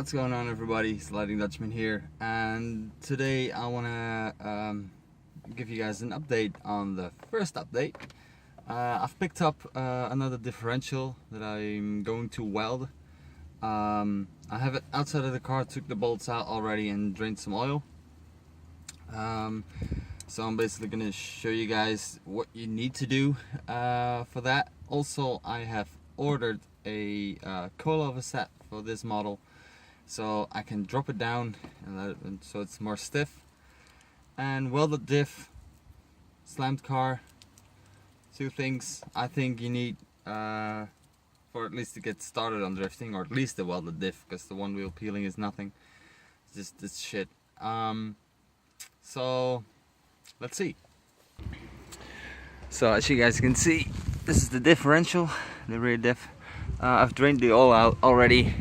What's going on, everybody? Sliding Dutchman here, and today I want to give you guys an update on the first update. I've picked up another differential that I'm going to weld. I have it outside of the car, took the bolts out already and drained some oil. So I'm basically going to show you guys what you need to do for that. Also, I have ordered a coilover set for this model, so I can drop it down and let it, so it's more stiff. And welded diff, slammed car, two things I think you need for at least to get started on drifting, or at least the welded diff, because the one wheel peeling is nothing. It's just this shit. So let's see. So as you guys can see, this is the differential, the rear diff. I've drained the oil out already,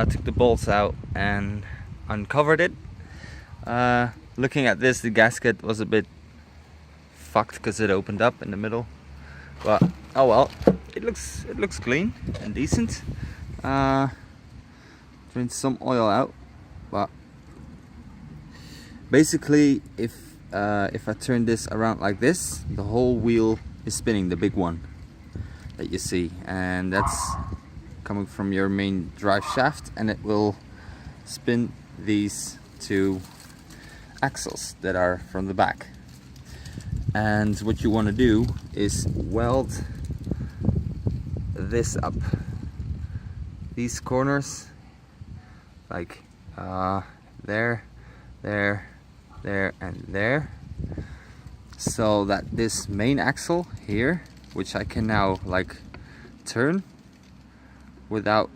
took the bolts out and uncovered it. Looking at this, the gasket was a bit fucked because it opened up in the middle, but oh well, it looks clean and decent. Drained some oil out, but basically if I turn this around like this, the whole wheel is spinning, the big one that you see, and that's coming from your main drive shaft, and it will spin these two axles that are from the back. And what you want to do is weld this up, these corners, like there, there, there and there, so that this main axle here, which I can now like turn without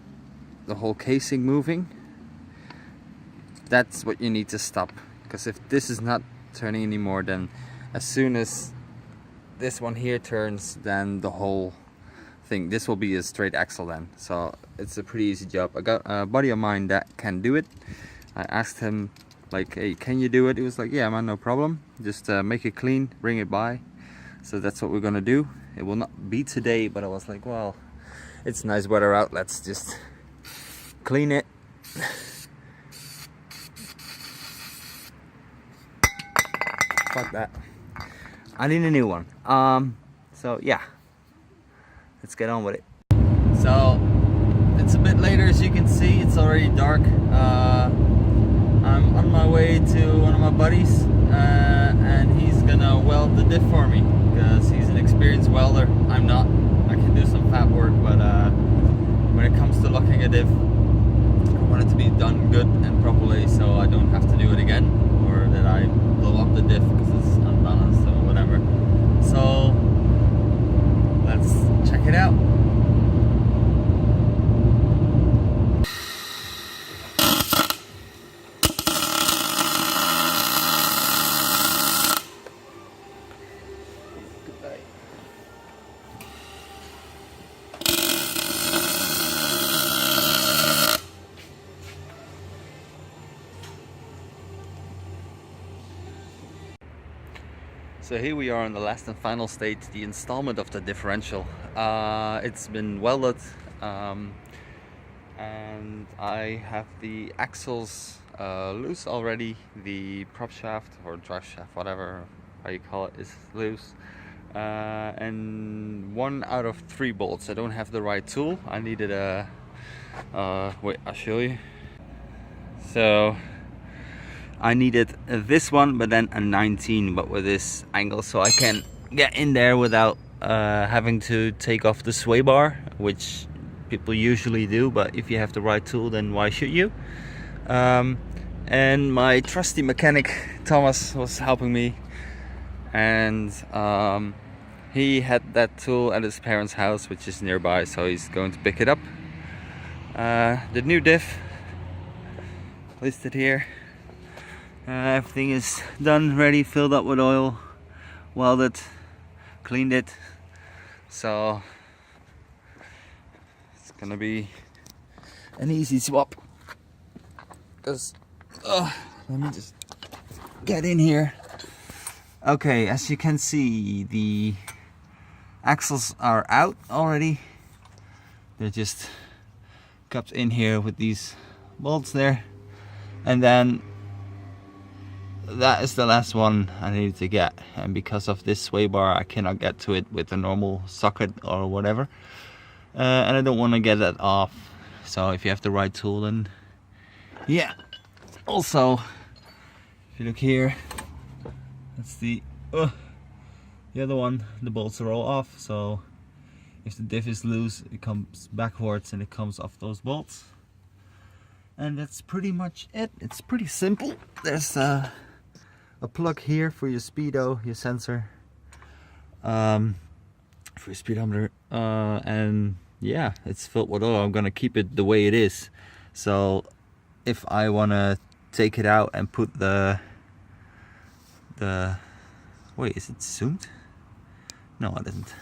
the whole casing moving, that's what you need to stop. Because if this is not turning anymore, then as soon as this one here turns, then the whole thing, this will be a straight axle then. So it's a pretty easy job. I got a buddy of mine that can do it. I asked him, like, hey, can you do it? He was like, yeah man, no problem, just make it clean, bring it by. So that's what we're gonna do. It will not be today, but I was like, well, it's nice weather out, let's just clean it. Fuck that, I need a new one. So yeah, let's get on with it. So it's a bit later, as you can see, it's already dark. I'm on my way to one of my buddies, and he's gonna weld the diff for me, because he's an experienced welder. I'm not. I can do some fab work, but when it comes to locking a diff, I want it to be done good and properly, so I don't have to do it again, or that I blow up the diff because it's unbalanced or whatever. So let's check it out. So here we are on the last and final stage, the installment of the differential. It's been welded, and I have the axles loose already. The prop shaft or drive shaft, whatever how you call it, is loose. And 1 out of 3 bolts. I don't have the right tool. I needed a wait, I'll show you. So I needed this one, but then a 19, but with this angle, so I can get in there without having to take off the sway bar, which people usually do, but if you have the right tool, then why should you? And my trusty mechanic Thomas was helping me, and he had that tool at his parents' house, which is nearby, so he's going to pick it up. The new diff listed here. Everything is done, ready, filled up with oil, welded, cleaned it. So it's gonna be an easy swap. Because let me just get in here. Okay, as you can see, the axles are out already. They're just cupped in here with these bolts there, and then that is the last one I need to get, and because of this sway bar I cannot get to it with a normal socket or whatever, and I don't want to get that off. So if you have the right tool, then yeah. Also, if you look here, that's the other one. The bolts are all off, so if the diff is loose, it comes backwards and it comes off those bolts. And that's pretty much it. It's pretty simple. There's a plug here for your speedo, your sensor, for your speedometer, and yeah, it's filled with oil. I'm gonna keep it the way it is. So if I wanna take it out and put the wait, is it zoomed? No, it isn't.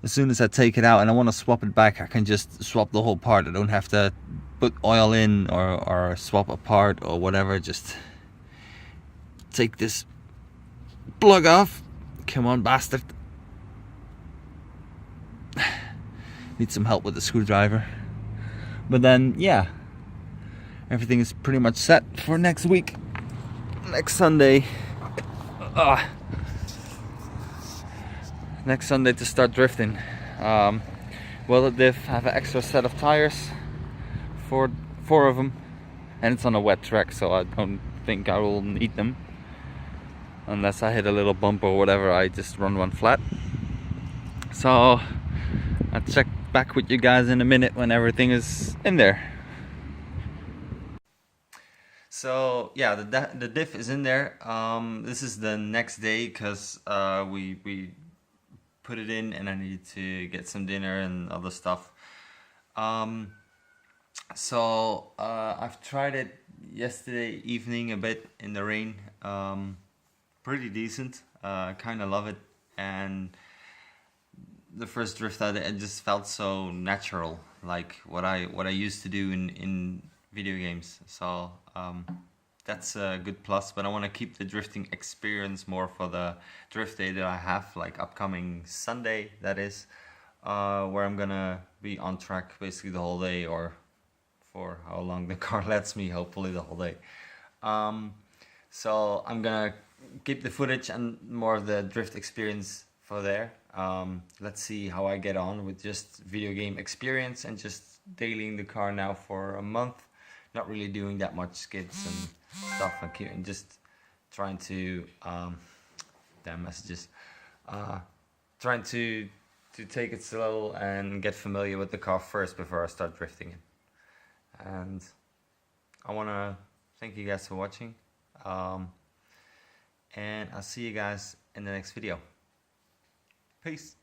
As soon as I take it out and I want to swap it back, I can just swap the whole part. I don't have to put oil in or swap a part or whatever. Just take this plug off. Come on, bastard. Need some help with the screwdriver. But then, yeah, everything is pretty much set for next week. Next Sunday. Next Sunday to start drifting. Welded Diff, have an extra set of tires, four of them, and it's on a wet track, so I don't think I will need them unless I hit a little bump or whatever. I just run one flat. So I'll check back with you guys in a minute when everything is in there. So yeah, the diff is in there. This is the next day because we put it in and I need to get some dinner and other stuff. So I've tried it yesterday evening a bit in the rain. Pretty decent. Kind of love it, and the first drift I did, it just felt so natural, like what I used to do in video games. So that's a good plus, but I want to keep the drifting experience more for the drift day that I have, like upcoming Sunday, that is, where I'm gonna be on track basically the whole day, or for how long the car lets me, hopefully the whole day. So I'm gonna keep the footage and more of the drift experience for there. Let's see how I get on with just video game experience and just dailying the car now for a month. Not really doing that much skids and stuff, and just trying to damn messages, trying to take it slow and get familiar with the car first before I start drifting it. And I want to thank you guys for watching, and I'll see you guys in the next video. Peace.